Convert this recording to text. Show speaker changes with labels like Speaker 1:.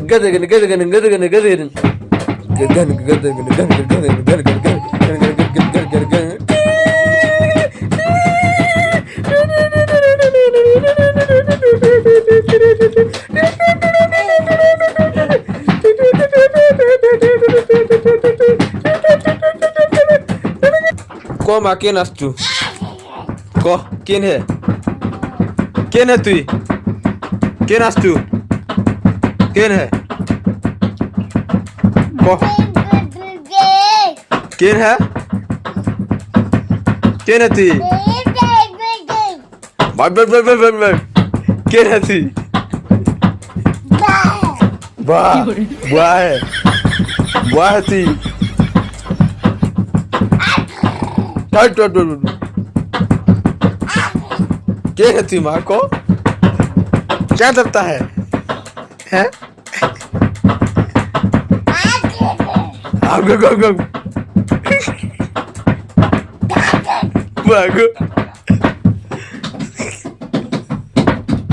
Speaker 1: Gadagan, gadagan, gadagan, gadagan. Gagan, gadagan, gadagan, gadagan, gadagan, gadagan. Ko makin astu. Ko, kin hai? Kin hai tu? Kin astu? Kin hai? Ko? Kin hai? Kin hai tu? Bye. Kin hai tu? Bah. Bah hai tu? क्या है तू माँ को क्या दबता है हैं आगो